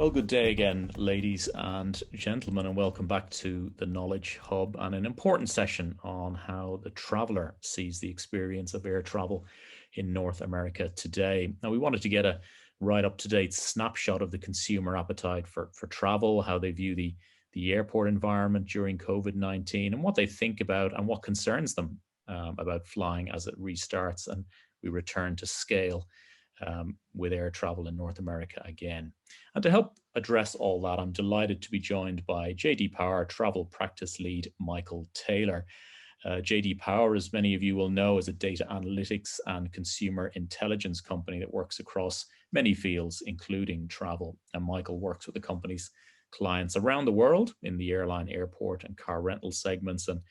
Well, good day again, ladies and gentlemen, and welcome back to the Knowledge Hub and an important session on how the traveler sees the experience of air travel in North America today. Now, we wanted to get a right up-to-date snapshot of the consumer appetite for travel, how they view the airport environment during COVID-19, and what they think about and what concerns them about flying as it restarts and we return to scale with air travel in North America again. And to help address all that, I'm delighted to be joined by JD Power Travel Practice Lead Michael Taylor. JD Power, as many of you will know, is a data analytics and consumer intelligence company that works across many fields, including travel. And Michael works with the company's clients around the world in the airline, airport, and car rental segments, and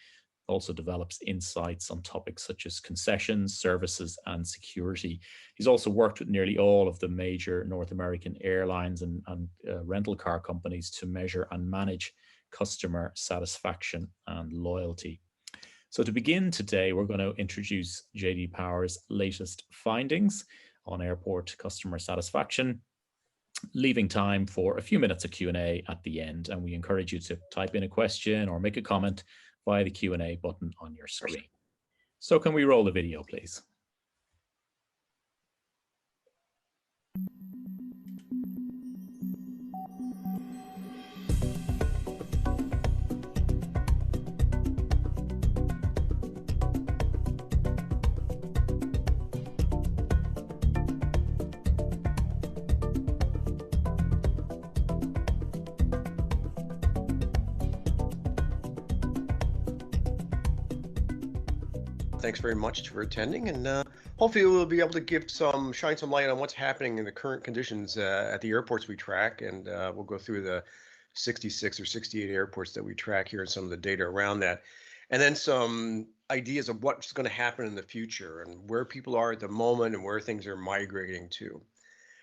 also develops insights on topics such as concessions, services, and security. He's also worked with nearly all of the major North American airlines and rental car companies to measure and manage customer satisfaction and loyalty. So to begin today, we're going to introduce JD Power's latest findings on airport customer satisfaction, leaving time for a few minutes of Q&A at the end. And we encourage you to type in a question or make a comment via the Q&A button on your screen. So can we roll the video, please? Thanks very much for attending, and hopefully we'll be able to shine some light on what's happening in the current conditions at the airports we track, and we'll go through the 66 or 68 airports that we track here and some of the data around that, and then some ideas of what's going to happen in the future and where people are at the moment and where things are migrating to.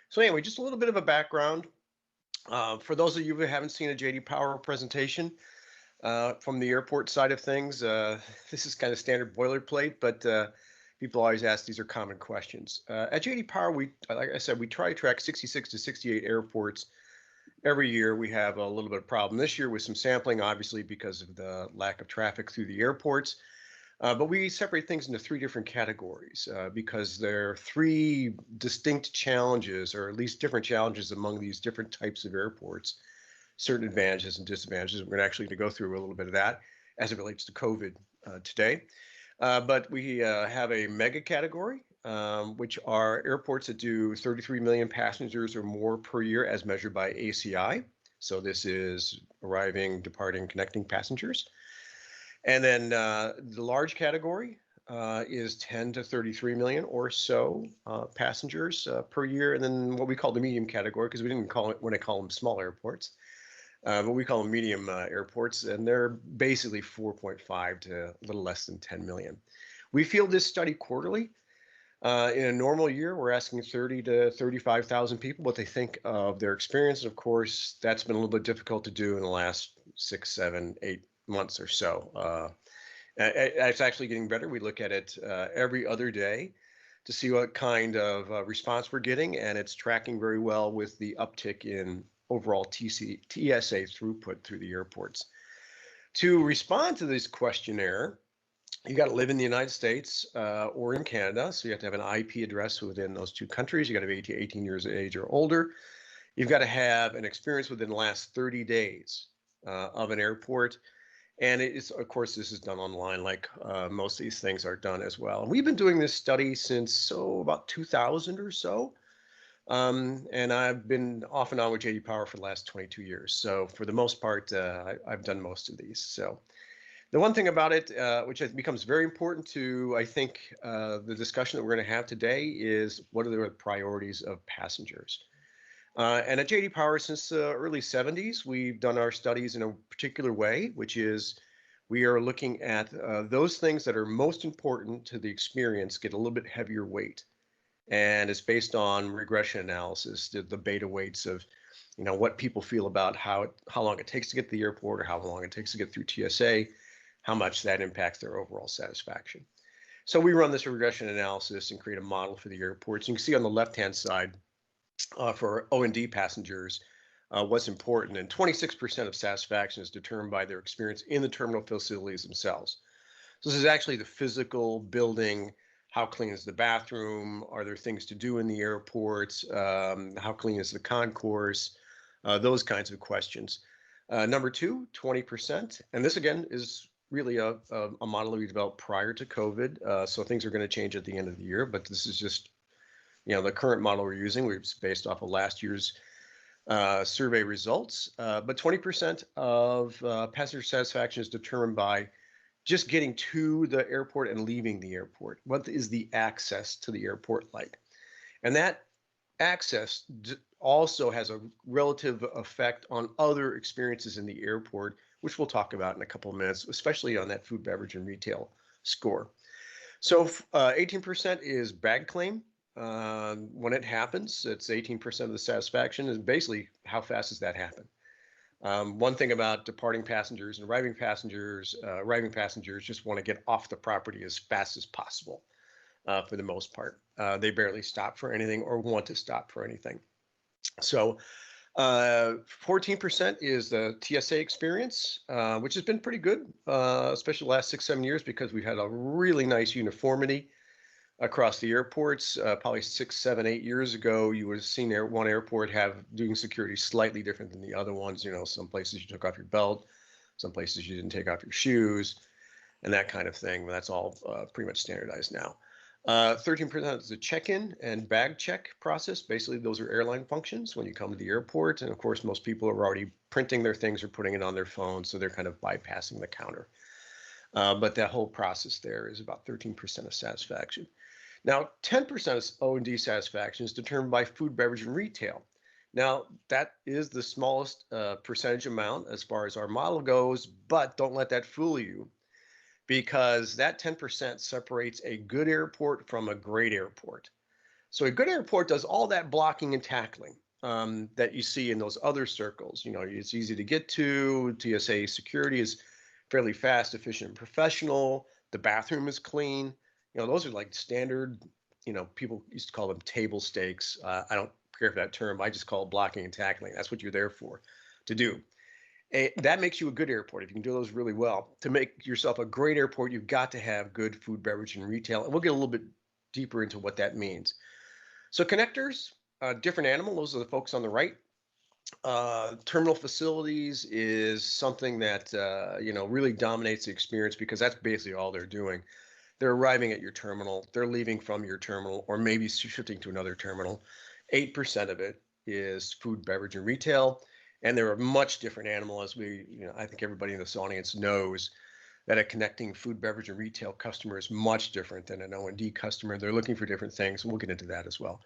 So anyway, just a little bit of a background. For those of you who haven't seen a JD Power presentation, from the airport side of things, this is kind of standard boilerplate, but people always ask, these are common questions. At JD Power, like I said, we try to track 66 to 68 airports. Every year we have a little bit of problem. This year with some sampling, obviously, because of the lack of traffic through the airports. But we separate things into three different categories because there are three distinct challenges, or at least different challenges among these different types of airports. Certain advantages and disadvantages. We're actually going to go through a little bit of that as it relates to COVID today. But we have a mega category, which are airports that do 33 million passengers or more per year as measured by ACI. So this is arriving, departing, connecting passengers. And then the large category is 10 to 33 million or so passengers per year. And then what we call the medium category, because we didn't want to call them small airports. But we call them medium airports, and they're basically 4.5 to a little less than 10 million. We field this study quarterly. In a normal year, we're asking 30 to 35,000 people what they think of their experience. Of course, that's been a little bit difficult to do in the last 6, 7, 8 months or so. It's actually getting better. We look at it every other day to see what kind of response we're getting, and it's tracking very well with the uptick in overall TSA throughput through the airports. To respond to this questionnaire, you got to live in the United States or in Canada. So you have to have an IP address within those two countries. You got to be 18 years of age or older. You've got to have an experience within the last 30 days of an airport. And it's, of course, this is done online, like most of these things are done as well. And we've been doing this study since about 2000 or so. And I've been off and on with JD Power for the last 22 years. So for the most part, I've done most of these. So the one thing about it, which becomes very important to, I think, the discussion that we're going to have today is what are the priorities of passengers? And at JD Power, since the early 70s, we've done our studies in a particular way, which is we are looking at those things that are most important to the experience get a little bit heavier weight. And it's based on regression analysis, the beta weights of, what people feel about how long it takes to get to the airport or how long it takes to get through TSA, how much that impacts their overall satisfaction. So we run this regression analysis and create a model for the airports. You can see on the left-hand side for O&D passengers, what's important. And 26% of satisfaction is determined by their experience in the terminal facilities themselves. So this is actually the physical building. How clean is the bathroom? Are there things to do in the airports? How clean is the concourse? Those kinds of questions. Number two, 20%. And this again is really a model that we developed prior to COVID. So things are going to change at the end of the year, but this is just, the current model we're using. We're based off of last year's survey results. But 20% of passenger satisfaction is determined by just getting to the airport and leaving the airport. What is the access to the airport like? And that access also has a relative effect on other experiences in the airport, which we'll talk about in a couple of minutes, especially on that food, beverage, and retail score. So 18% is bag claim. When it happens, it's 18% of the satisfaction, and basically how fast does that happen? One thing about departing passengers and arriving passengers just want to get off the property as fast as possible for the most part. They barely stop for anything or want to stop for anything. So 14% is the TSA experience, which has been pretty good, especially the last 6-7 years, because we've had a really nice uniformity across the airports. Probably 6, 7, 8 years ago, you would have seen one airport doing security slightly different than the other ones. Some places you took off your belt, some places you didn't take off your shoes, and that kind of thing. That's all pretty much standardized now. 13% is the check-in and bag check process. Basically, those are airline functions when you come to the airport. And of course, most people are already printing their things or putting it on their phone, so they're kind of bypassing the counter. But that whole process there is about 13% of satisfaction. Now, 10% of O&D satisfaction is determined by food, beverage, and retail. Now, that is the smallest percentage amount as far as our model goes, but don't let that fool you, because that 10% separates a good airport from a great airport. So a good airport does all that blocking and tackling that you see in those other circles. It's easy to get to. TSA security is fairly fast, efficient, and professional. The bathroom is clean. Those are like standard, people used to call them table stakes. I don't care for that term. I just call it blocking and tackling. That's what you're there for, to do. That makes you a good airport if you can do those really well. To make yourself a great airport, you've got to have good food, beverage, and retail. And we'll get a little bit deeper into what that means. So connectors, different animal. Those are the folks on the right. Terminal facilities is something that, really dominates the experience, because that's basically all they're doing. They're arriving at your terminal, they're leaving from your terminal, or maybe shifting to another terminal. 8% of it is food, beverage, and retail. And they're a much different animal, as I think everybody in this audience knows that a connecting food, beverage, and retail customer is much different than an O&D customer. They're looking for different things, and we'll get into that as well.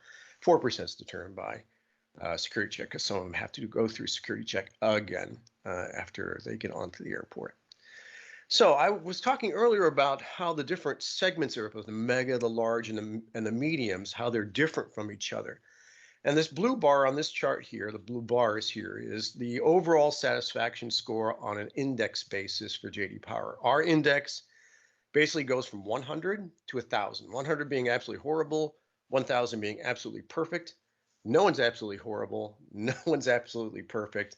4% is determined by security check, because some of them have to go through security check again after they get onto the airport. So I was talking earlier about how the different segments are, both the mega, the large, and the mediums, how they're different from each other. And this blue bar on this chart here, the blue bars here, is the overall satisfaction score on an index basis for J.D. Power. Our index basically goes from 100 to 1,000. 100 being absolutely horrible, 1,000 being absolutely perfect. No one's absolutely horrible. No one's absolutely perfect.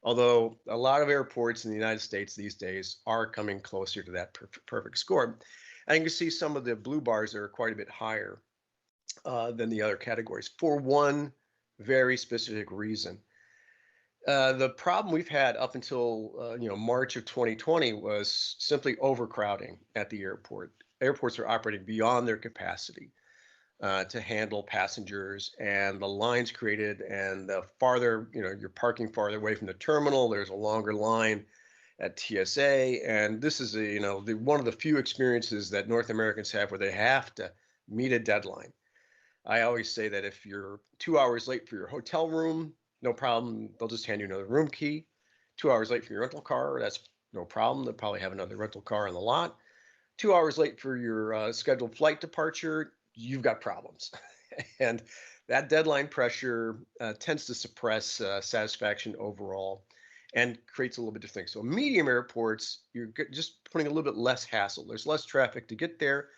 Although a lot of airports in the United States these days are coming closer to that perfect score. And you can see some of the blue bars are quite a bit higher than the other categories for one very specific reason. The problem we've had up until March of 2020 was simply overcrowding at the airport. Airports are operating beyond their capacity to handle passengers, and the lines created, and the farther, you're parking farther away from the terminal, there's a longer line at TSA. And this is one of the few experiences that North Americans have where they have to meet a deadline. I always say that if you're 2 hours late for your hotel room, no problem. They'll just hand you another room key. 2 hours late for your rental car, that's no problem. They'll probably have another rental car in the lot. 2 hours late for your scheduled flight departure, you've got problems. And that deadline pressure tends to suppress satisfaction overall and creates a little bit of things. So medium airports, you're just putting a little bit less hassle. There's less traffic to get there.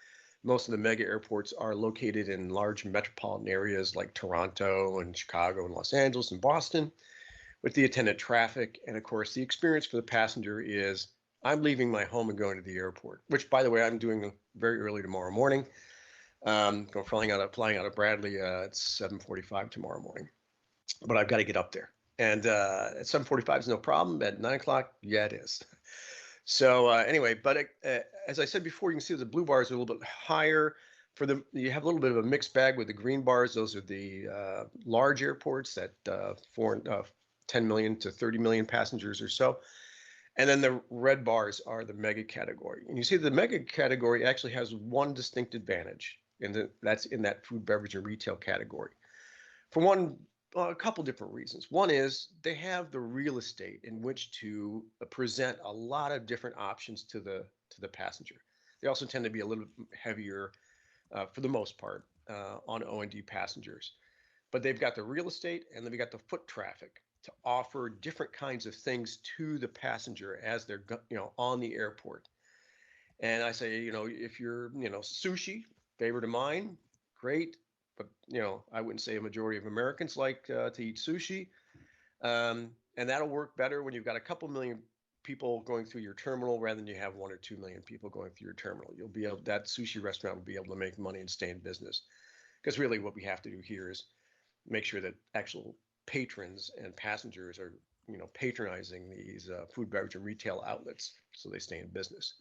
Most of the mega airports are located in large metropolitan areas like Toronto and Chicago and Los Angeles and Boston, with the attendant traffic. And of course, the experience for the passenger is I'm leaving my home and going to the airport, which, by the way, I'm doing very early tomorrow morning. Flying out of Bradley at 7:45 tomorrow morning, but I've got to get up there. And at 7:45 is no problem. At 9 o'clock, yeah, it is. So anyway, but as I said before, you can see the blue bars are a little bit higher. You have a little bit of a mixed bag with the green bars. Those are the large airports that 10 million to 30 million passengers or so. And then the red bars are the mega category. And you see the mega category actually has one distinct advantage, and that's in that food, beverage, and retail category. For a couple different reasons. One is they have the real estate in which to present a lot of different options to the passenger. They also tend to be a little bit heavier, for the most part, on O&D passengers. But they've got the real estate and they've got the foot traffic to offer different kinds of things to the passenger as they're on the airport. And I say, if you're sushi, favorite of mine, great. But I wouldn't say a majority of Americans like to eat sushi, and that'll work better when you've got a couple million people going through your terminal rather than you have 1 or 2 million people going through your terminal. That sushi restaurant will be able to make money and stay in business. Because really, what we have to do here is make sure that actual patrons and passengers are patronizing these food, beverage, and retail outlets so they stay in business.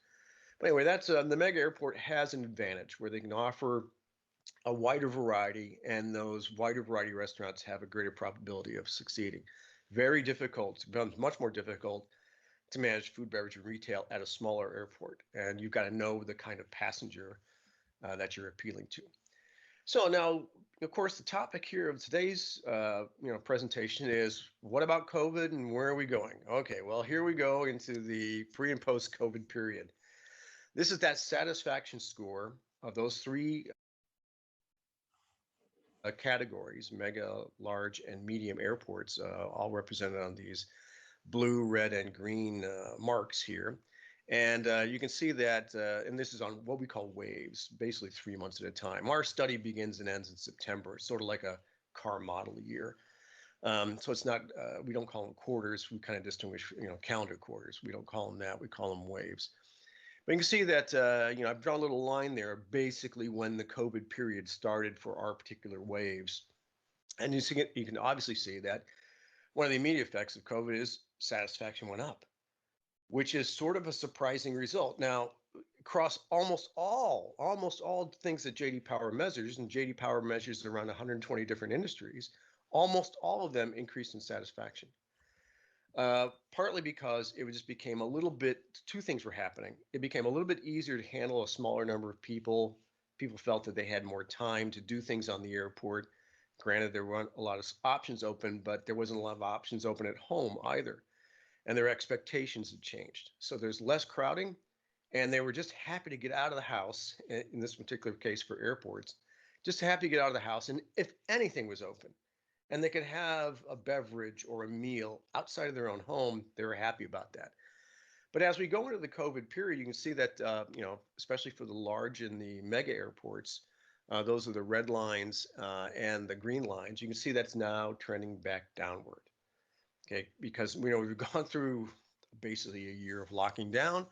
But anyway, that's the mega airport has an advantage where they can offer a wider variety, and those wider variety restaurants have a greater probability of succeeding. Very difficult, it becomes much more difficult to manage food, beverage, and retail at a smaller airport. And you've got to know the kind of passenger that you're appealing to. So now, of course, the topic here of today's presentation is what about COVID and where are we going? Okay, well, here we go into the pre and post COVID period. This is that satisfaction score of those three categories, mega, large, and medium airports, all represented on these blue, red, and green marks here. And you can see that, and this is on what we call waves, basically 3 months at a time. Our study begins and ends in September, sort of like a car model year. So it's not, we don't call them quarters. We kind of distinguish, calendar quarters. We don't call them that. We call them waves. But you can see that, I've drawn a little line there, basically when the COVID period started for our particular waves. And you can obviously see that one of the immediate effects of COVID is satisfaction went up, which is sort of a surprising result. Now, across almost all things that J.D. Power measures, and J.D. Power measures around 120 different industries, almost all of them increased in satisfaction. Partly because it just became a little bit, two things were happening. It became a little bit easier to handle a smaller number of people. People felt that they had more time to do things on the airport. Granted, there weren't a lot of options open, but there wasn't a lot of options open at home either. And their expectations had changed. So there's less crowding, and they were just happy to get out of the house, in this particular case for airports, just happy to get out of the house. And if anything was open, and they could have a beverage or a meal outside of their own home, they were happy about that. But as we go into the COVID period, you can see that, especially for the large and the mega airports, those are the red lines and the green lines. You can see that's now trending back downward. Okay, because we've gone through basically a year of locking down,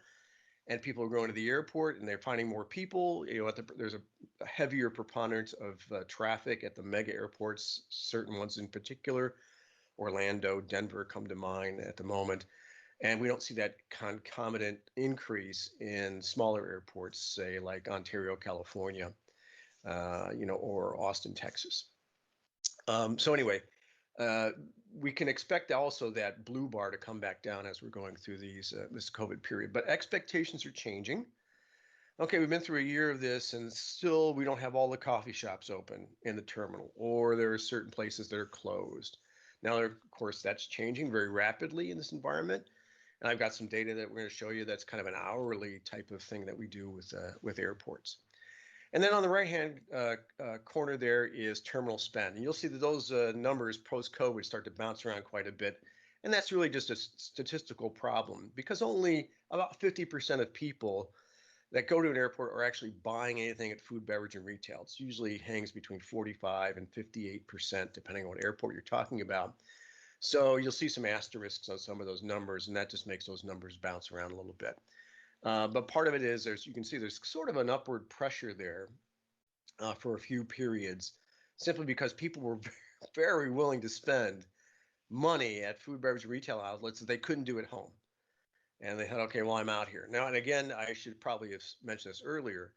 and people are going to the airport and they're finding more people. There's a heavier preponderance of traffic at the mega airports, certain ones in particular. Orlando, Denver come to mind at the moment. And we don't see that concomitant increase in smaller airports, say like Ontario, California, or Austin, Texas. So anyway, we can expect also that blue bar to come back down as we're going through this COVID period. But expectations are changing. Okay, we've been through a year of this, and still we don't have all the coffee shops open in the terminal, or there are certain places that are closed. Now, of course, that's changing very rapidly in this environment. And I've got some data that we're going to show you that's kind of an hourly type of thing that we do with airports. And then on the right-hand corner there is terminal spend. And you'll see that those numbers post-COVID start to bounce around quite a bit. And that's really just a statistical problem, because only about 50% of people that go to an airport are actually buying anything at food, beverage, and retail. It usually hangs between 45 and 58%, depending on what airport you're talking about. So you'll see some asterisks on some of those numbers, and that just makes those numbers bounce around a little bit. But part of it is you can see there's sort of an upward pressure there for a few periods, simply because people were very willing to spend money at food, beverage, retail outlets that they couldn't do at home. And they thought, okay, well, I'm out here. Now, and again, I should probably have mentioned this earlier.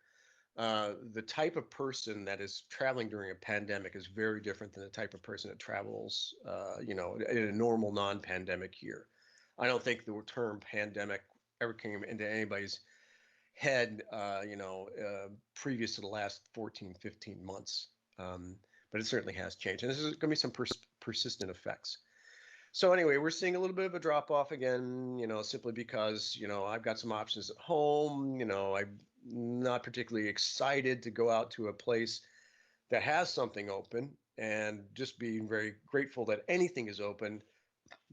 The type of person that is traveling during a pandemic is very different than the type of person that travels, in a normal non-pandemic year. I don't think the term pandemic ever came into anybody's head, previous to the last 14, 15 months. But it certainly has changed. And this is going to be some persistent effects. So anyway, we're seeing a little bit of a drop off again, simply because, I've got some options at home. I'm not particularly excited to go out to a place that has something open, and just being very grateful that anything is open.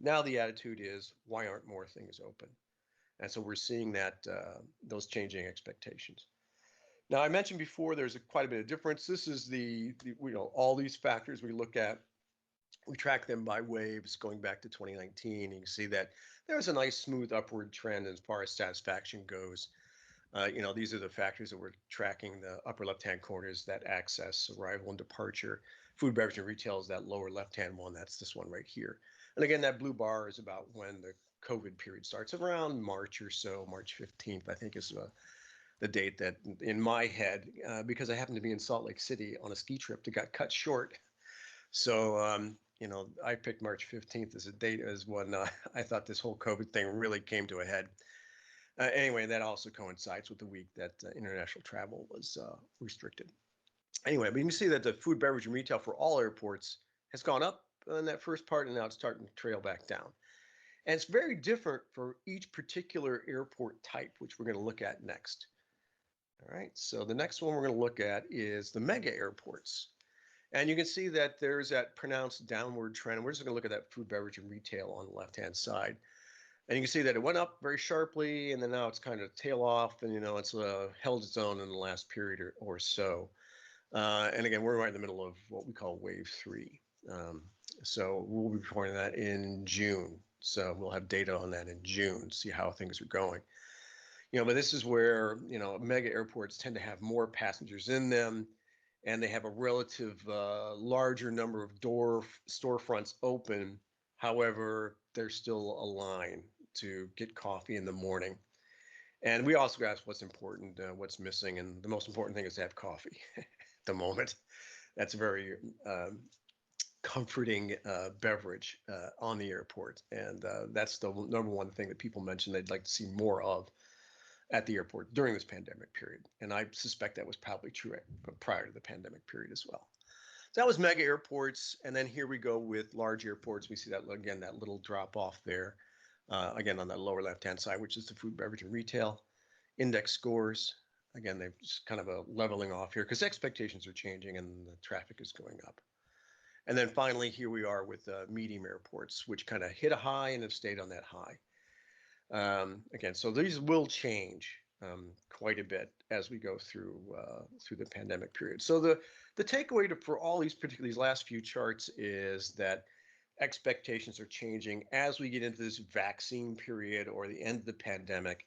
Now the attitude is, why aren't more things open? And so we're seeing that those changing expectations. Now, I mentioned before, there's quite a bit of difference. This is all these factors we look at. We track them by waves going back to 2019. You can see that there's a nice smooth upward trend as far as satisfaction goes. These are the factors that we're tracking. The upper left-hand corner is that access, arrival, and departure. Food, beverage, and retail is that lower left-hand one. That's this one right here. And again, that blue bar is about when the COVID period starts, around March or so. March 15th, I think, is the date that in my head, because I happened to be in Salt Lake City on a ski trip that got cut short. So, I picked March 15th as a date as when I thought this whole COVID thing really came to a head. Anyway, that also coincides with the week that international travel was restricted. Anyway, but you can see that the food, beverage, and retail for all airports has gone up in that first part, and now it's starting to trail back down. And it's very different for each particular airport type, which we're going to look at next. All right, so the next one we're going to look at is the mega airports. And you can see that there's that pronounced downward trend. We're just going to look at that food, beverage, and retail on the left-hand side. And you can see that it went up very sharply, and then now it's kind of tail off, and it's held its own in the last period or so. And again, we're right in the middle of what we call wave 3. So we'll be reporting that in June. So we'll have data on that in June, see how things are going. But this is where, mega airports tend to have more passengers in them, and they have a relative larger number of storefronts open. However, there's still a line to get coffee in the morning. And we also ask what's important, what's missing. And the most important thing is to have coffee at the moment. That's a very comforting beverage on the airport. And that's the number one thing that people mention they'd like to see more of at the airport during this pandemic period. And I suspect that was probably true prior to the pandemic period as well. So that was mega airports. And then here we go with large airports. We see that, again, that little drop off there, again, on that lower left-hand side, which is the food, beverage, and retail index scores. Again, they're just kind of a leveling off here because expectations are changing and the traffic is going up. And then finally, here we are with medium airports, which kind of hit a high and have stayed on that high. Again, so these will change quite a bit as we go through the pandemic period. So the takeaway for all these last few charts is that expectations are changing as we get into this vaccine period or the end of the pandemic.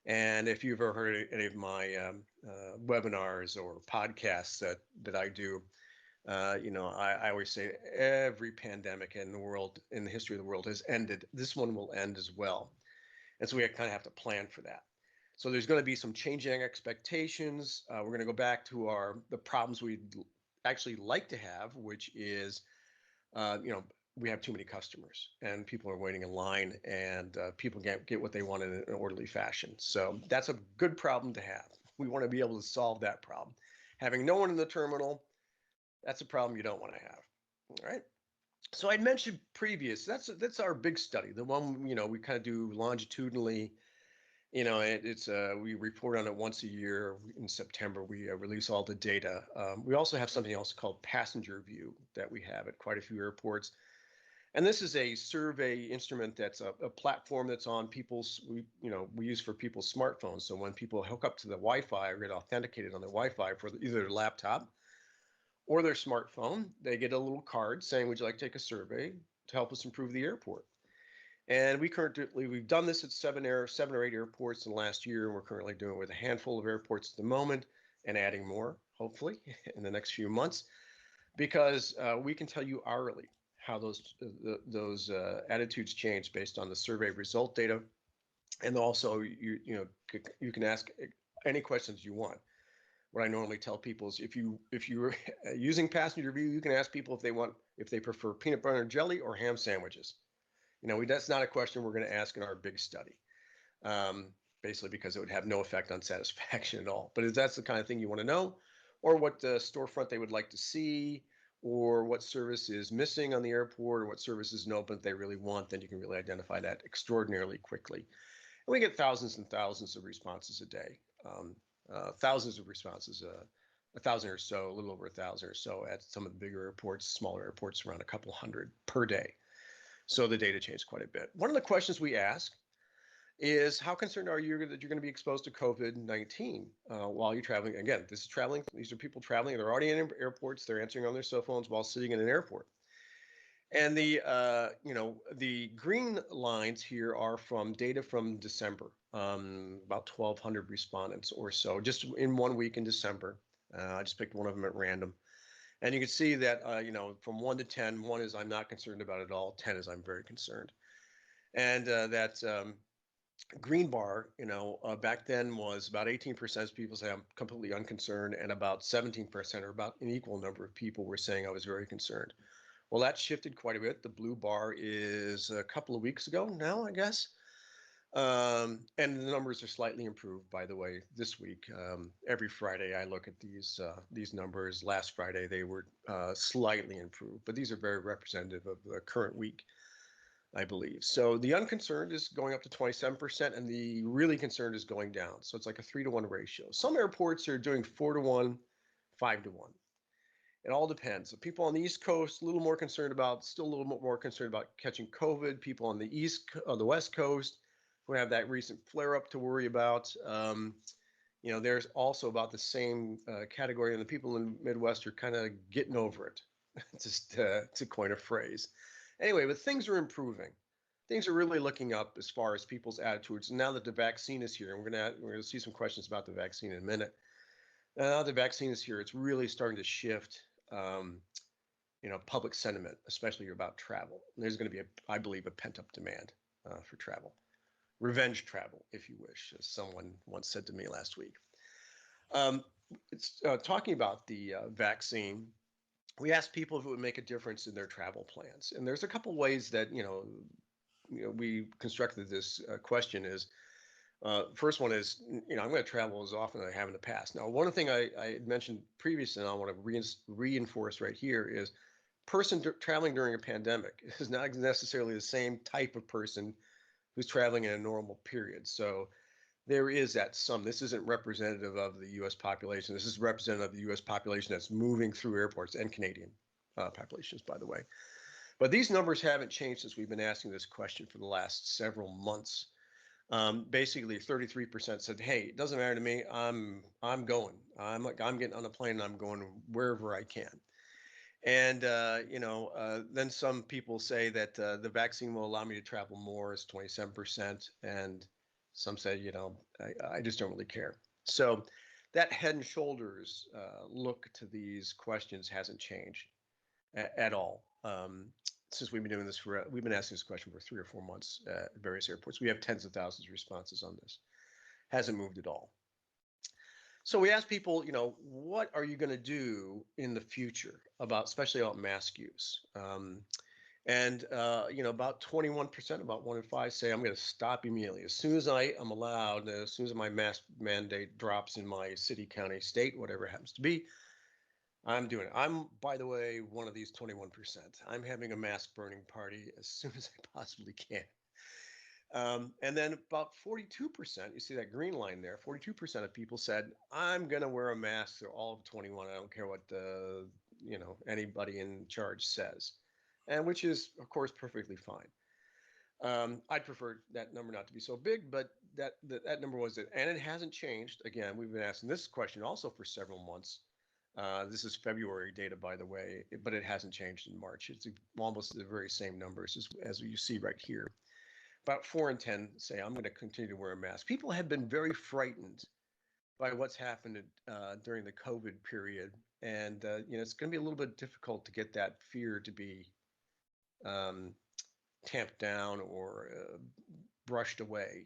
And if you've ever heard any of my webinars or podcasts that I do, I always say every pandemic in the history of the world has ended. This one will end as well. And so we kind of have to plan for that. So there's going to be some changing expectations. We're going to go back to the problems we'd actually like to have, which is, we have too many customers and people are waiting in line, and people can't get what they want in an orderly fashion. So that's a good problem to have. We want to be able to solve that problem. Having no one in the terminal, that's a problem you don't want to have. All right. So I mentioned previous, that's our big study, the one, we kind of do longitudinally, we report on it once a year. In September, we release all the data. We also have something else called Passenger View that we have at quite a few airports. And this is a survey instrument that's a platform that's on we use for people's smartphones. So when people hook up to the Wi-Fi or get authenticated on their Wi-Fi for either their laptop or their smartphone, they get a little card saying, would you like to take a survey? help us improve the airport. And we've done this at seven or eight airports in the last year, and we're currently doing it with a handful of airports at the moment, and adding more hopefully in the next few months, because we can tell you hourly how those attitudes change based on the survey result data, and also you can ask any questions you want. What I normally tell people is if you're using passenger view, you can ask people if they prefer peanut butter and jelly or ham sandwiches. That's not a question we're going to ask in our big study, basically because it would have no effect on satisfaction at all. But if that's the kind of thing you want to know, or what storefront they would like to see, or what service is missing on the airport, or what service isn't open that they really want, then you can really identify that extraordinarily quickly. And we get thousands and thousands of responses a day, thousands of responses, 1,000 or so, a little over 1,000 or so at some of the bigger airports, smaller airports, around a couple hundred per day. So the data changed quite a bit. One of the questions we ask is, how concerned are you that you're going to be exposed to COVID-19 while you're traveling? Again, this is traveling. These are people traveling. They're already in airports. They're answering on their cell phones while sitting in an airport. And the green lines here are from data from December, about 1,200 respondents or so, just in 1 week in December. I just picked one of them at random. And you can see that, from 1 to 10, 1 is I'm not concerned about it at all. 10 is I'm very concerned. And that green bar, back then was about 18% of people say I'm completely unconcerned, and about 17%, or about an equal number of people, were saying I was very concerned. Well, that shifted quite a bit. The blue bar is a couple of weeks ago now, I guess. And the numbers are slightly improved, by the way, this week. Every Friday I look at these numbers. Last Friday they were slightly improved, but these are very representative of the current week, I believe. So the unconcerned is going up to 27%, and the really concerned is going down. So it's like a 3-to-1 ratio. Some airports are doing 4-to-1, 5-to-1. It all depends. So people on the East Coast, still a little more concerned about catching COVID. People on the West Coast, who have that recent flare-up to worry about. There's also about the same category, and the people in the Midwest are kind of getting over it, just to coin a phrase. Anyway, but things are improving. Things are really looking up as far as people's attitudes. And now that the vaccine is here, and we're gonna see some questions about the vaccine in a minute. Now the vaccine is here, it's really starting to shift, public sentiment, especially about travel. And there's going to be, I believe, a pent-up demand for travel. Revenge travel, if you wish, as someone once said to me last week. It's talking about the vaccine. We asked people if it would make a difference in their travel plans, and there's a couple ways that we constructed this question. Is first one is, I'm going to travel as often as I have in the past. Now, one thing I had mentioned previously, and I want to reinforce right here, is person traveling during a pandemic is not necessarily the same type of person who's traveling in a normal period. So there is that sum. This isn't representative of the U.S. population. This is representative of the U.S. population that's moving through airports, and Canadian populations, by the way. But these numbers haven't changed since we've been asking this question for the last several months. Basically, 33% said, "Hey, it doesn't matter to me. I'm going. I'm getting on a plane and I'm going wherever I can." And then some people say that the vaccine will allow me to travel more, is 27%, and some say, I just don't really care. So that head and shoulders look to these questions hasn't changed at all. Since we've been doing this we've been asking this question for 3 or 4 months at various airports. We have tens of thousands of responses on this. Hasn't moved at all. So we asked people, what are you going to do in the future especially about mask use? About 21%, about 1 in 5 say I'm going to stop immediately. As soon as I am allowed, as soon as my mask mandate drops in my city, county, state, whatever it happens to be, I'm doing it. I'm, by the way, one of these 21%. I'm having a mask burning party as soon as I possibly can. And then about 42%, you see that green line there, 42% of people said, I'm going to wear a mask through all of 21. I don't care what anybody in charge says. And which is, of course, perfectly fine. I'd prefer that number not to be so big, but that number was it. And it hasn't changed. Again, we've been asking this question also for several months. This is February data, by the way, but it hasn't changed in March. It's almost the very same numbers as you see right here. About 4 in 10 say, I'm going to continue to wear a mask. People have been very frightened by what's happened during the COVID period. And, it's going to be a little bit difficult to get that fear to be tamped down or brushed away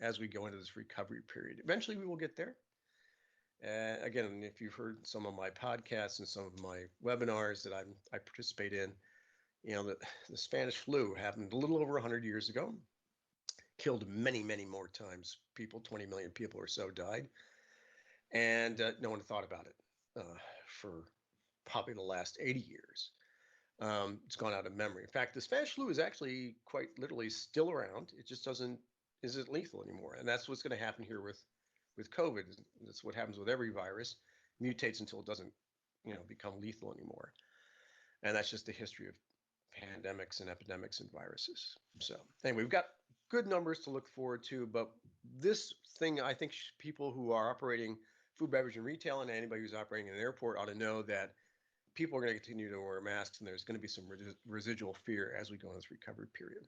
as we go into this recovery period. Eventually, we will get there. Again, if you've heard some of my podcasts and some of my webinars that I participate in, the Spanish flu happened a little over 100 years ago, killed many, many more times. 20 million people or so died. And no one thought about it for probably the last 80 years. It's gone out of memory. In fact, the Spanish flu is actually quite literally still around. It just isn't lethal anymore. And that's what's going to happen here with COVID. That's what happens with every virus. Mutates until it doesn't, become lethal anymore. And that's just the history of pandemics and epidemics and viruses. So anyway, we've got good numbers to look forward to, but this thing, I think people who are operating food, beverage, and retail, and anybody who's operating in an airport ought to know that people are going to continue to wear masks, and there's going to be some residual fear as we go in this recovery period.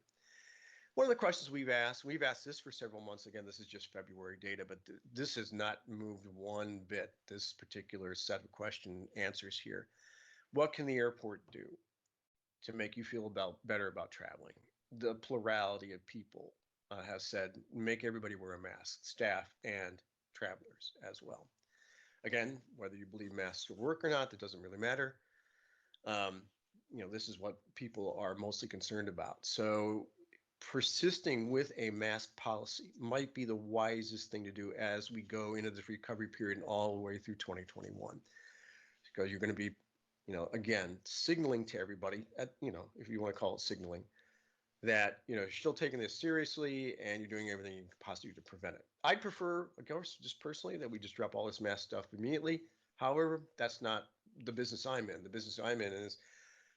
One of the questions we've asked this for several months. Again, this is just February data, but this has not moved one bit, this particular set of question answers here. What can the airport do to make you feel better about traveling? The plurality of people have said, make everybody wear a mask, staff and travelers as well. Again, whether you believe masks will work or not, that doesn't really matter. This is what people are mostly concerned about. So persisting with a mask policy might be the wisest thing to do as we go into this recovery period and all the way through 2021, because you're going to be, again, signaling to everybody if you want to call it signaling, that, you're still taking this seriously and you're doing everything you can possibly do to prevent it. I'd prefer, of course, just personally, that we just drop all this mask stuff immediately. However, that's not the business I'm in. The business I'm in is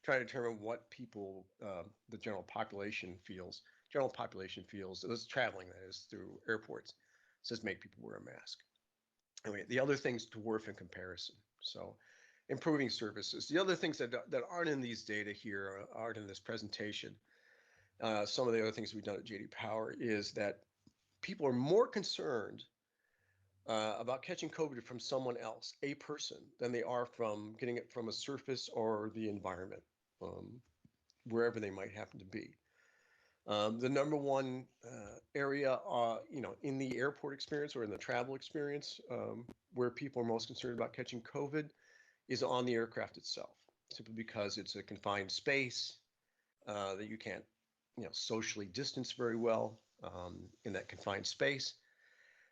trying to determine what people, the general population feels. General population feels, this traveling, that is, through airports, says make people wear a mask. Anyway, the other things dwarf in comparison. So improving services. The other things that aren't in these data here, aren't in this presentation, some of the other things we've done at J.D. Power is that people are more concerned about catching COVID from someone else, a person, than they are from getting it from a surface or the environment, wherever they might happen to be. The number one area, in the airport experience or in the travel experience, where people are most concerned about catching COVID is on the aircraft itself, simply because it's a confined space that you can't, socially distance very well in that confined space.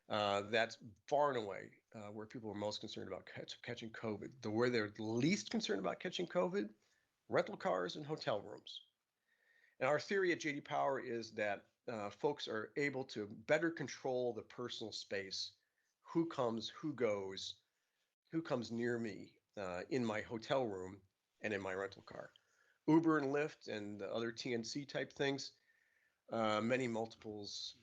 That's far and away where people are most concerned about catching COVID. Where they're least concerned about catching COVID, rental cars and hotel rooms. And our theory at J.D. Power is that folks are able to better control the personal space, who comes, who goes, who comes near me in my hotel room and in my rental car. Uber and Lyft and the other TNC type things, many multiples,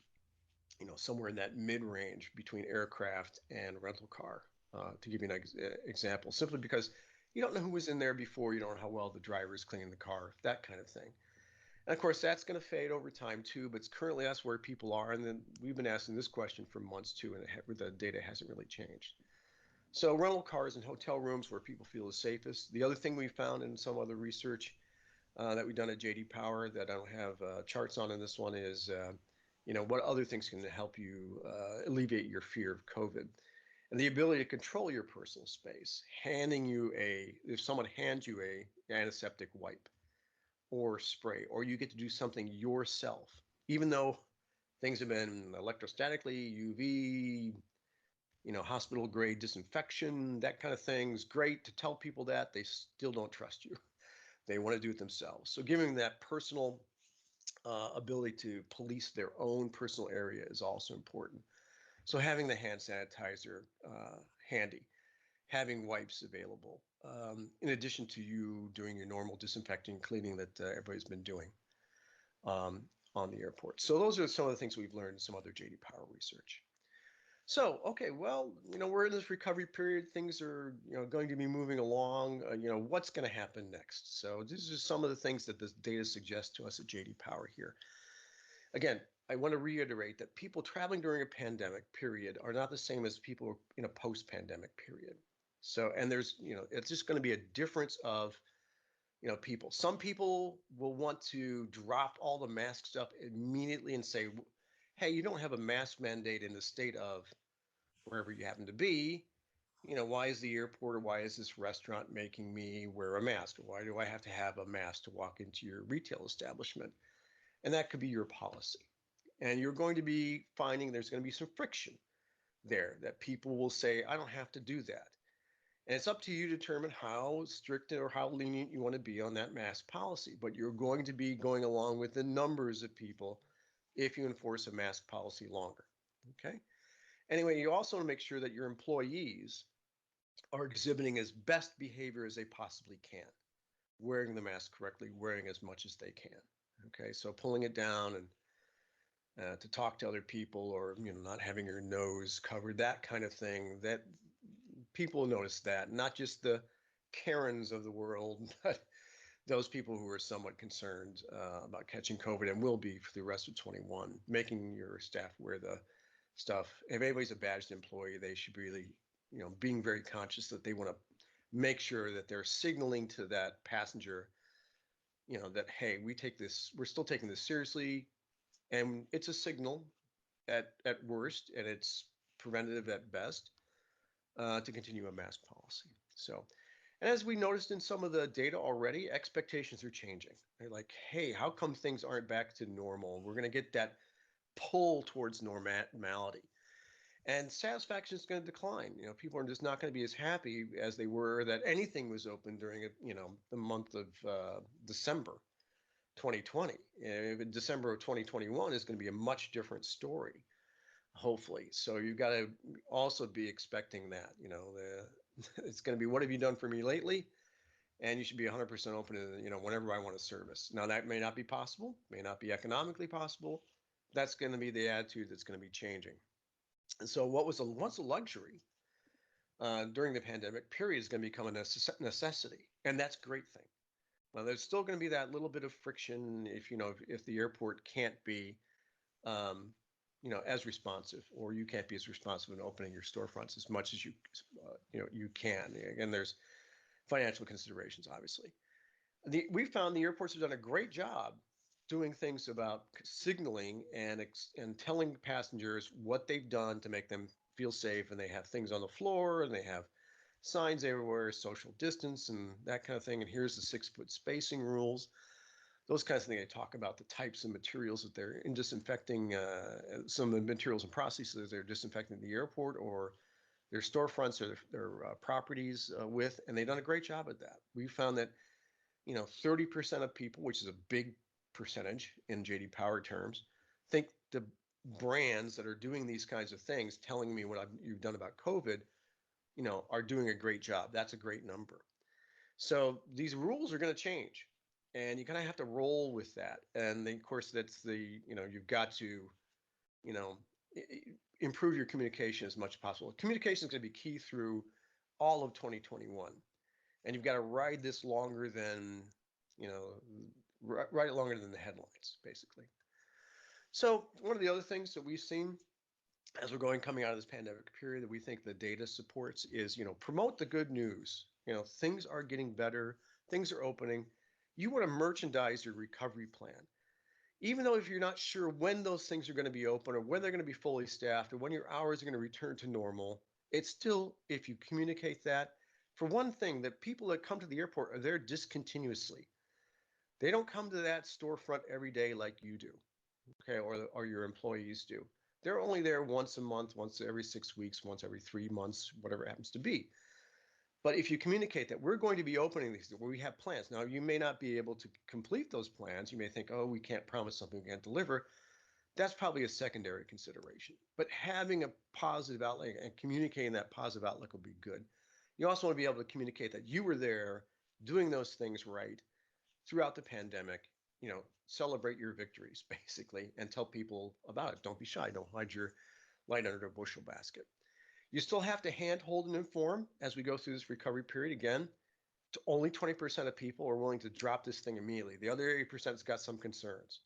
somewhere in that mid-range between aircraft and rental car, to give you an example, simply because you don't know who was in there before, you don't know how well the driver is cleaning the car, that kind of thing. And of course, that's going to fade over time too, but currently that's where people are. And then we've been asking this question for months too, and the data hasn't really changed. So rental cars and hotel rooms where people feel the safest. The other thing we found in some other research that we've done at J.D. Power that I don't have charts on in this one is, what other things can help you alleviate your fear of COVID? And the ability to control your personal space, if someone hands you a antiseptic wipe or spray, or you get to do something yourself, even though things have been electrostatically, UV, hospital grade disinfection, that kind of thing is great to tell people that, they still don't trust you. They want to do it themselves. So giving that personal ability to police their own personal area is also important. So having the hand sanitizer handy, having wipes available, in addition to you doing your normal disinfecting, cleaning that everybody's been doing on the airport. So those are some of the things we've learned in some other J.D. Power research. So, okay, well, we're in this recovery period. Things are, going to be moving along. What's going to happen next? So, these are some of the things that this data suggests to us at JD Power here. Again, I want to reiterate that people traveling during a pandemic period are not the same as people in a post-pandemic period. So, and there's, it's just going to be a difference of, people. Some people will want to drop all the mask stuff immediately and say, hey, you don't have a mask mandate in the state of wherever you happen to be. Why is the airport or why is this restaurant making me wear a mask? Why do I have to have a mask to walk into your retail establishment? And that could be your policy. And you're going to be finding there's going to be some friction there that people will say, I don't have to do that. And it's up to you to determine how strict or how lenient you want to be on that mask policy. But you're going to be going along with the numbers of people if you enforce a mask policy longer. Okay. Anyway, you also want to make sure that your employees are exhibiting as best behavior as they possibly can, wearing the mask correctly, wearing as much as they can. Okay, so pulling it down and to talk to other people, or not having your nose covered, that kind of thing. That people notice that, not just the Karens of the world, but those people who are somewhat concerned about catching COVID and will be for the rest of 21, making your staff wear the stuff. If anybody's a badged employee, they should really, being very conscious that they want to make sure that they're signaling to that passenger, that, hey, we're still taking this seriously. And it's a signal at worst, and it's preventative at best, to continue a mask policy. So, and as we noticed in some of the data already, expectations are changing. They're like, hey, how come things aren't back to normal? We're going to get that pull towards normality. And satisfaction is going to decline. People are just not going to be as happy as they were that anything was open during, the month of December 2020. December of 2021 is going to be a much different story, hopefully. So you've got to also be expecting that. It's going to be, what have you done for me lately? And you should be 100% open to, whenever I want a service. Now, that may not be possible, may not be economically possible. That's going to be the attitude that's going to be changing. And so what was once a luxury during the pandemic period is going to become a necessity. And that's a great thing. Now, there's still going to be that little bit of friction if the airport can't be, as responsive, or you can't be as responsive in opening your storefronts as much as you can. Again, there's financial considerations, obviously. We found the airports have done a great job doing things about signaling and telling passengers what they've done to make them feel safe. And they have things on the floor, and they have signs everywhere, social distance and that kind of thing. And here's the 6-foot spacing rules. Those kinds of things. They talk about the types of materials that they're in disinfecting, some of the materials and processes they're disinfecting the airport or their storefronts or their properties with, and they've done a great job at that. We found that 30% of people, which is a big percentage in JD Power terms, think the brands that are doing these kinds of things, telling me what you've done about COVID, are doing a great job. That's a great number. So these rules are going to change, and you kind of have to roll with that. And then, of course, that's you've got to, improve your communication as much as possible. Communication is going to be key through all of 2021. And you've got to ride this longer than, ride it longer than the headlines, basically. So one of the other things that we've seen as we're coming out of this pandemic period that we think the data supports is, promote the good news. Things are getting better, things are opening. You want to merchandise your recovery plan. Even though if you're not sure when those things are going to be open or when they're going to be fully staffed or when your hours are going to return to normal, it's still, if you communicate that, for one thing, that people that come to the airport are there discontinuously. They don't come to that storefront every day like you do, okay, or your employees do. They're only there once a month, once every 6 weeks, once every 3 months, whatever it happens to be. But if you communicate that we're going to be opening these, where we have plans. Now, you may not be able to complete those plans. You may think, oh, we can't promise something we can't deliver. That's probably a secondary consideration. But having a positive outlook and communicating that positive outlook will be good. You also want to be able to communicate that you were there doing those things right throughout the pandemic. Celebrate your victories, basically, and tell people about it. Don't be shy. Don't hide your light under a bushel basket. You still have to handhold and inform as we go through this recovery period. Again, only 20% of people are willing to drop this thing immediately. The other 80% has got some concerns.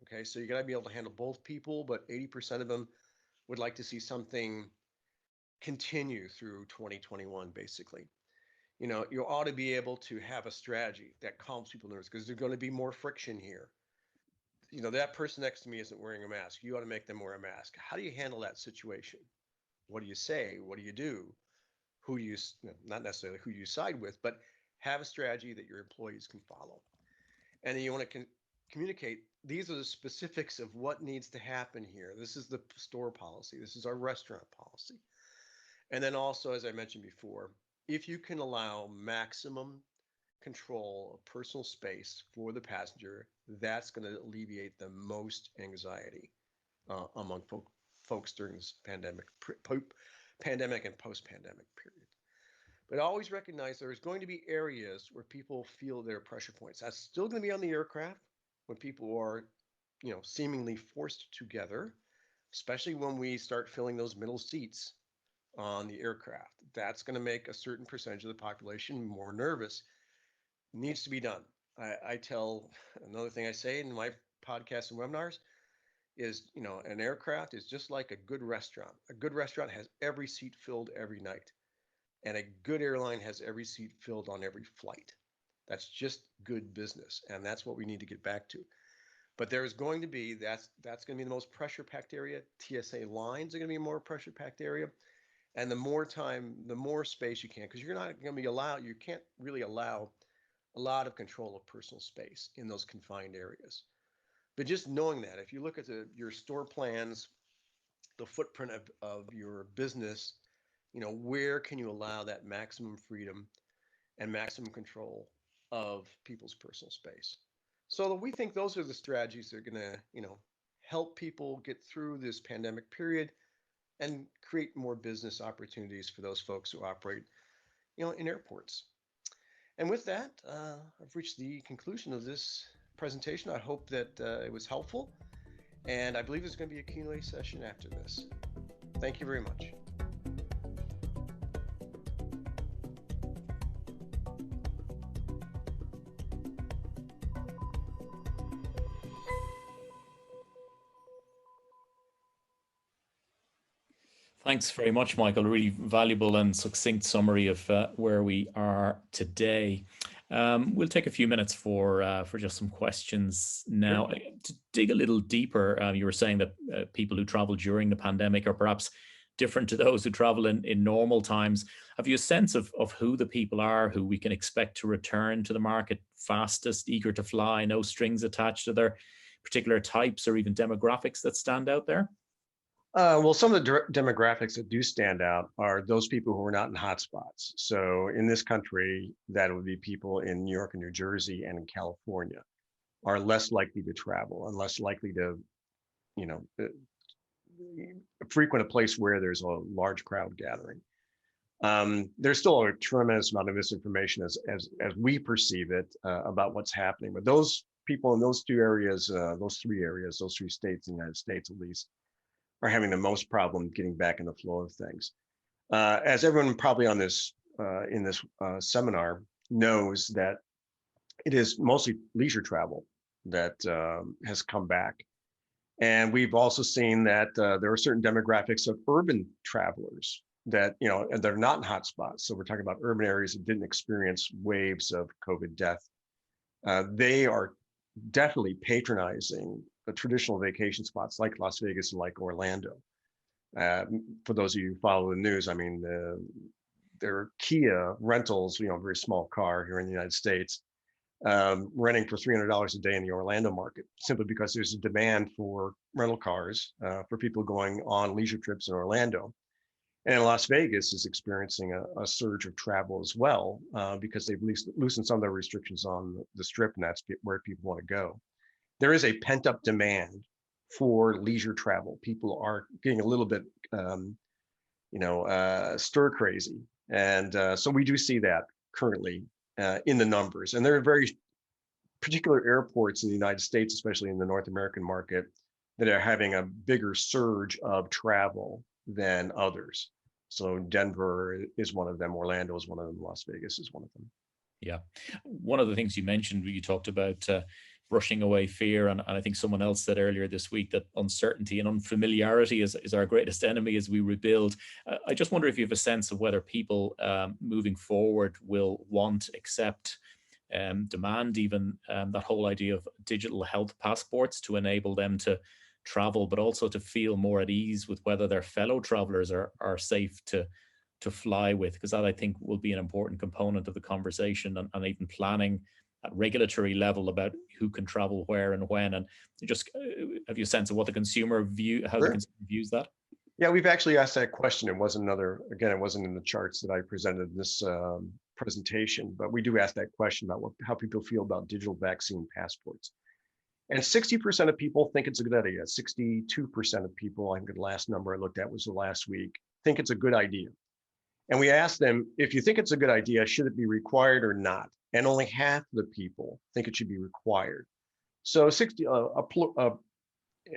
Okay, so you got to be able to handle both people, but 80% of them would like to see something continue through 2021, basically. You ought to be able to have a strategy that calms people nerves because there's going to be more friction here. That person next to me isn't wearing a mask. You ought to make them wear a mask. How do you handle that situation? What do you say? What do you do? Who do you, not necessarily who you side with, but have a strategy that your employees can follow. And then you want to communicate, these are the specifics of what needs to happen here. This is the store policy. This is our restaurant policy. And then also, as I mentioned before, if you can allow maximum control of personal space for the passenger, that's going to alleviate the most anxiety among folks during this pandemic and post-pandemic period. But always recognize there's going to be areas where people feel their pressure points. That's still going to be on the aircraft when people are, seemingly forced together, especially when we start filling those middle seats on the aircraft. That's going to make a certain percentage of the population more nervous. It needs to be done. I tell, another thing I say in my podcasts and webinars is, an aircraft is just like a good restaurant. A good restaurant has every seat filled every night. And a good airline has every seat filled on every flight. That's just good business. And that's what we need to get back to. But there's going to be, that's going to be the most pressure packed area. TSA lines are going to be a more pressure packed area. And the more time, the more space you can, because you're not going to be allowed, you can't really allow a lot of control of personal space in those confined areas. But just knowing that, if you look at your store plans, the footprint of your business, where can you allow that maximum freedom and maximum control of people's personal space? So we think those are the strategies that are going to, help people get through this pandemic period and create more business opportunities for those folks who operate, in airports. And with that, I've reached the conclusion of this presentation. I hope that it was helpful. And I believe there's going to be a Q&A session after this. Thank you very much. Thanks very much, Michael. A really valuable and succinct summary of where we are today. We'll take a few minutes for just some questions now. Sure. To dig a little deeper, you were saying that people who travel during the pandemic are perhaps different to those who travel in normal times. Have you a sense of who the people are who we can expect to return to the market fastest, eager to fly, no strings attached? Are there particular types or even demographics that stand out there? Well, some of the demographics that do stand out are those people who are not in hotspots. So in this country, that would be people in New York and New Jersey and in California are less likely to travel and less likely to, frequent a place where there's a large crowd gathering. There's still a tremendous amount of misinformation as we perceive it about what's happening. But those people in those two areas, those three states in the United States at least, are having the most problem getting back in the flow of things. As everyone probably on this in this seminar knows, that it is mostly leisure travel that has come back. And we've also seen that there are certain demographics of urban travelers that, they're not in hotspots. So we're talking about urban areas that didn't experience waves of COVID death. They are definitely patronizing the traditional vacation spots like Las Vegas and like Orlando. For those of you who follow the news, I mean, there are Kia rentals, a very small car here in the United States, renting for $300 a day in the Orlando market, simply because there's a demand for rental cars for people going on leisure trips in Orlando. And Las Vegas is experiencing a surge of travel as well, because they've loosened some of their restrictions on the Strip, and that's where people want to go. There is a pent-up demand for leisure travel. People are getting a little bit, stir crazy. And so we do see that currently in the numbers. And there are very particular airports in the United States, especially in the North American market, that are having a bigger surge of travel than others. So Denver is one of them, Orlando is one of them, Las Vegas is one of them. Yeah. One of the things you mentioned, you talked about brushing away fear. And I think someone else said earlier this week that uncertainty and unfamiliarity is our greatest enemy as we rebuild. I just wonder if you have a sense of whether people moving forward will want, accept, demand even that whole idea of digital health passports to enable them to travel, but also to feel more at ease with whether their fellow travelers are safe to fly with, because that I think will be an important component of the conversation, and even planning at regulatory level about who can travel where and when. And just have you a sense of what the consumer view, how the Sure. consumer views that? Yeah, we've actually asked that question. It wasn't it wasn't in the charts that I presented in this presentation, but we do ask that question about how people feel about digital vaccine passports. And 60% of people think it's a good idea. 62% of people, I think the last number I looked at was the last week, think it's a good idea. And we asked them, if you think it's a good idea, should it be required or not? And only half of the people think it should be required. So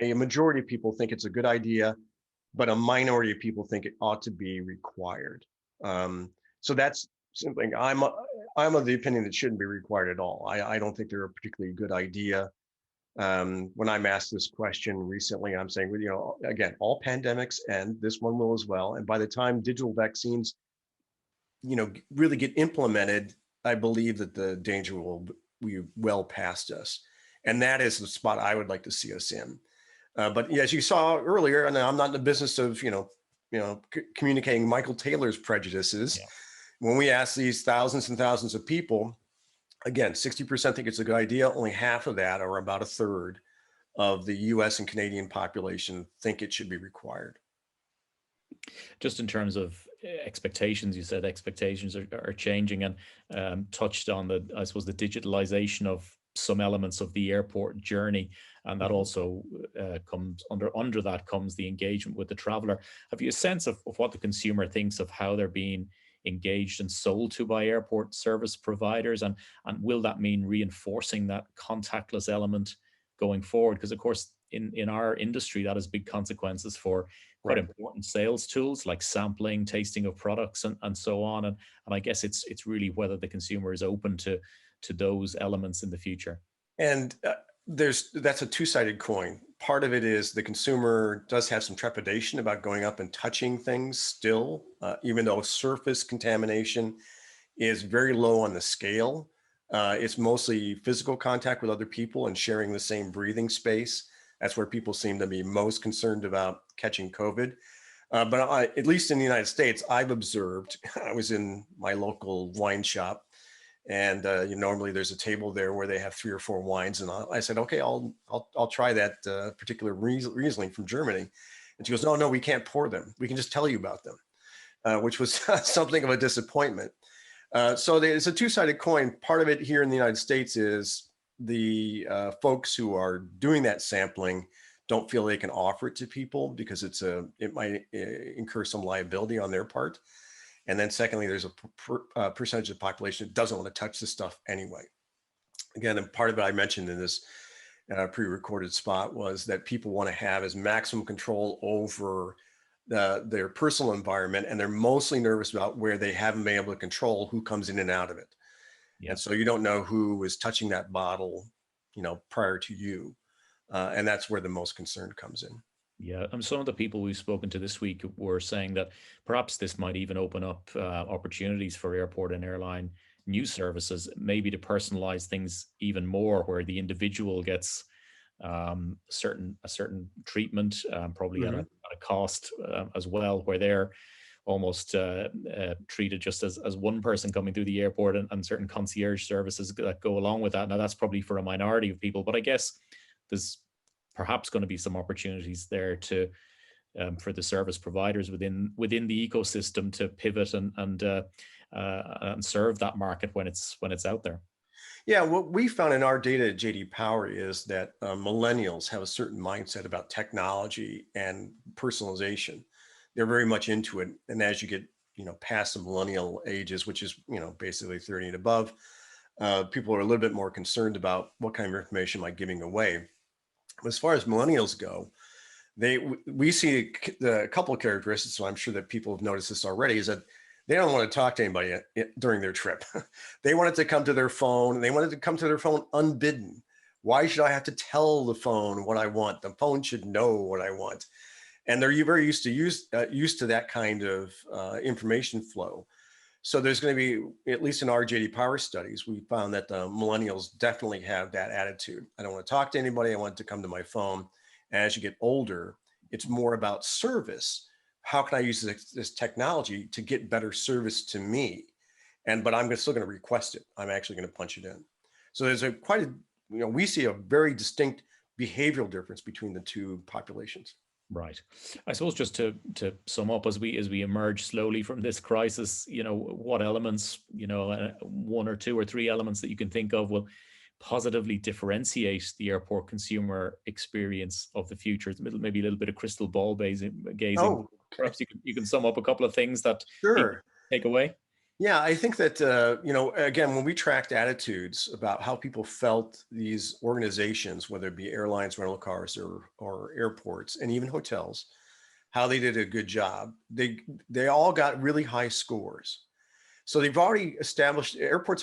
a majority of people think it's a good idea, but a minority of people think it ought to be required. So that's something I'm of the opinion that shouldn't be required at all. I don't think they're a particularly good idea. When I'm asked this question recently, I'm saying, well, again, all pandemics end, this one will as well. And by the time digital vaccines, really get implemented, I believe that the danger will be well past us. And that is the spot I would like to see us in. But as you saw earlier, and I'm not in the business of, communicating Michael Taylor's prejudices. Yeah. When we ask these thousands and thousands of people, again, 60% think it's a good idea. Only half of that, or about a third of the US and Canadian population, think it should be required. Just in terms of expectations, you said expectations are changing, and touched on I suppose, the digitalization of some elements of the airport journey, and that also comes under that comes the engagement with the traveler. Have you a sense of what the consumer thinks of how they're being engaged and sold to by airport service providers, and will that mean reinforcing that contactless element going forward? Because of course, in our industry, that has big consequences for quite Right. important sales tools like sampling, tasting of products, and so on. And I guess it's really whether the consumer is open to those elements in the future. And that's a two-sided coin. Part of it is the consumer does have some trepidation about going up and touching things still, even though surface contamination is very low on the scale. It's mostly physical contact with other people and sharing the same breathing space. That's where people seem to be most concerned about catching COVID. But at least in the United States, I've observed, I was in my local wine shop, and normally there's a table there where they have 3 or 4 wines, and I said, okay, I'll try that particular Riesling from Germany. And she goes, no, we can't pour them. We can just tell you about them, which was something of a disappointment. So it's a two-sided coin. Part of it here in the United States is the folks who are doing that sampling don't feel they can offer it to people because it might incur some liability on their part. And then secondly, there's a percentage of the population that doesn't want to touch this stuff anyway. Again, and part of it I mentioned in this pre-recorded spot was that people want to have as maximum control over their personal environment, and they're mostly nervous about where they haven't been able to control who comes in and out of it. Yeah. And so you don't know who is touching that bottle, prior to you. And that's where the most concern comes in. Yeah, and some of the people we've spoken to this week were saying that perhaps this might even open up opportunities for airport and airline news services, maybe to personalize things even more, where the individual gets a certain treatment, probably at a cost as well, where they're almost treated just as one person coming through the airport, and certain concierge services that go along with that. Now, that's probably for a minority of people, but I guess there's perhaps going to be some opportunities there to for the service providers within the ecosystem to pivot and serve that market when it's out there. Yeah, what we found in our data at JD Power is that millennials have a certain mindset about technology and personalization. They're very much into it, and as you get past the millennial ages, which is basically 30 and above, people are a little bit more concerned about what kind of information am I giving away. As far as millennials go, we see a couple of characteristics. So I'm sure that people have noticed this already. Is that they don't want to talk to anybody during their trip. They want it to come to their phone, and they want it to come to their phone unbidden. Why should I have to tell the phone what I want? The phone should know what I want, and they're very used to that kind of information flow. So there's going to be, at least in our JD Power studies, we found that the millennials definitely have that attitude. I don't want to talk to anybody. I want it to come to my phone. And as you get older, it's more about service. How can I use this technology to get better service to me? But I'm still going to request it. I'm actually going to punch it in. So there's we see a very distinct behavioral difference between the two populations. Right. I suppose just to sum up, as we emerge slowly from this crisis, what elements, one or two or three elements that you can think of will positively differentiate the airport consumer experience of the future. It's maybe a little bit of crystal ball gazing. Oh, okay. Perhaps you can sum up a couple of things that Sure. take away. Yeah, I think that, again, when we tracked attitudes about how people felt these organizations, whether it be airlines, rental cars, or airports, and even hotels, how they did a good job, they all got really high scores. So airports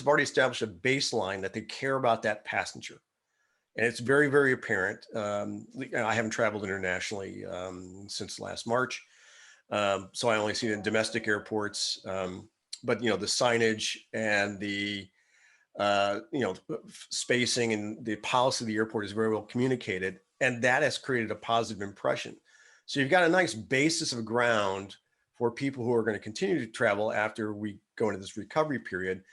have already established a baseline that they care about that passenger. And it's very, very apparent. I haven't traveled internationally since last March. So I only see it in domestic airports. But the signage and the spacing and the policy of the airport is very well communicated, and that has created a positive impression. So you've got a nice basis of ground for people who are going to continue to travel after we go into this recovery period,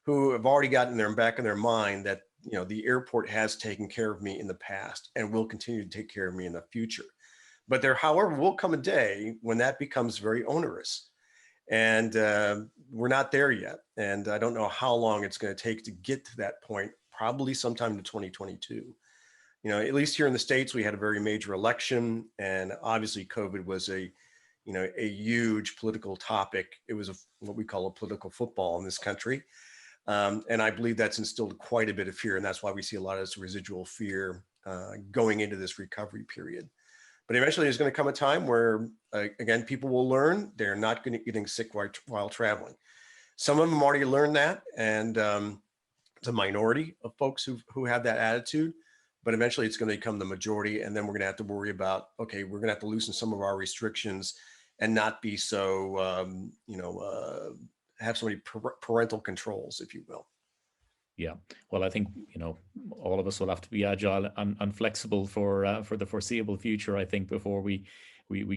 who have already gotten there and back in their mind that the airport has taken care of me in the past and will continue to take care of me in the future. But there, however, will come a day when that becomes very onerous. And we're not there yet. And I don't know how long it's going to take to get to that point, probably sometime in 2022. At least here in the States, we had a very major election. And obviously, COVID was a huge political topic. It was what we call a political football in this country. And I believe that's instilled quite a bit of fear. And that's why we see a lot of this residual fear going into this recovery period. But eventually there's going to come a time where, again, people will learn they're not going to getting sick while traveling. Some of them already learned that, and it's a minority of folks who have that attitude. But eventually it's going to become the majority, and then we're going to have to worry about, okay, we're going to have to loosen some of our restrictions and not be so, have so many parental controls, if you will. Yeah, well, I think all of us will have to be agile and flexible for the foreseeable future. I think before we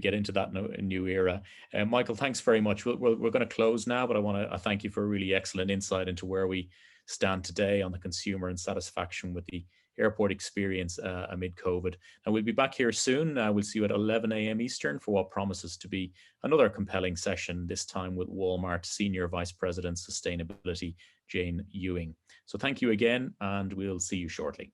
get into that new era. Michael, thanks very much. We're going to close now, but I want to thank you for a really excellent insight into where we stand today on the consumer and satisfaction with the airport experience amid COVID. And we'll be back here soon. We'll see you at 11 a.m. Eastern for what promises to be another compelling session, this time with Walmart Senior Vice President Sustainability, Jane Ewing. So thank you again, and we'll see you shortly.